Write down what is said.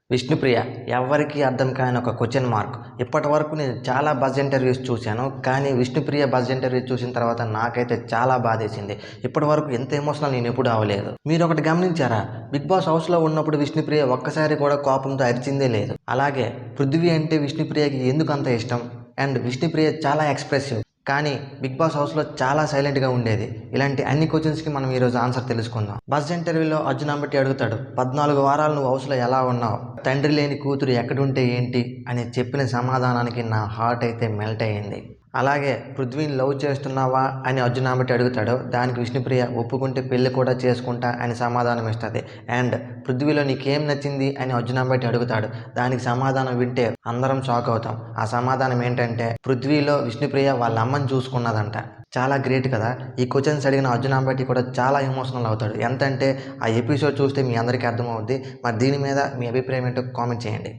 విష్ణుప్రియ ఎవరికీ అర్థం కాని ఒక క్వశ్చన్ మార్క్. ఇప్పటి వరకు నేను చాలా బజ్ ఇంటర్వ్యూస్ చూశాను. కానీ విష్ణుప్రియ బజ్ ఇంటర్వ్యూ చూసిన తర్వాత నాకైతే చాలా బాధేసింది. ఇప్పటి వరకు ఎంత ఎమోషనల్ నేను ఎప్పుడు అవ్వలేదు. మీరు ఒకటి గమనించారా? బిగ్ బాస్ హౌస్లో ఉన్నప్పుడు విష్ణుప్రియ ఒక్కసారి కూడా కోపంతో అరిచిందే లేదు. అలాగే పృథ్వీ అంటే విష్ణుప్రియకి ఎందుకు అంత ఇష్టం? అండ్ విష్ణుప్రియ చాలా ఎక్స్ప్రెసివ్, కానీ బిగ్ బాస్ హౌస్లో చాలా సైలెంట్గా ఉండేది. ఇలాంటి అన్ని క్వశ్చన్స్కి మనం ఈరోజు ఆన్సర్ తెలుసుకుందాం. బజ్ ఇంటర్వ్యూలో అర్జున్ అంబటి అడుగుతాడు, 14 వారాలు నువ్వు హౌస్లో ఎలా ఉన్నావు, తండ్రి లేని కూతురు ఎక్కడుంటే ఏంటి అని చెప్పిన సమాధానానికి నా హార్ట్ అయితే మెల్ట్ అయ్యింది. అలాగే పృథ్వీని లవ్ చేస్తున్నావా అని అర్జున్ అంబటి అడుగుతాడు. దానికి విష్ణుప్రియ ఒప్పుకుంటే పెళ్లి కూడా చేసుకుంటా అని సమాధానం ఇస్తుంది. అండ్ పృథ్వీలో నీకేం నచ్చింది అని అర్జున్ అంబటి అడుగుతాడు. దానికి సమాధానం వింటే అందరం షాక్ అవుతాం. ఆ సమాధానం ఏంటంటే పృథ్వీలో విష్ణుప్రియ వాళ్ళ అమ్మని చూసుకున్నదంట. చాలా గ్రేట్ కదా. ఈ క్వశ్చన్స్ అడిగిన అర్జున్ అంబటి కూడా చాలా ఎమోషనల్ అవుతాడు. ఎంత అంటే ఆ ఎపిసోడ్ చూస్తే మీ అందరికీ అర్థమవుద్ది. మరి దీని మీద మీ అభిప్రాయం ఏంటో కామెంట్ చేయండి.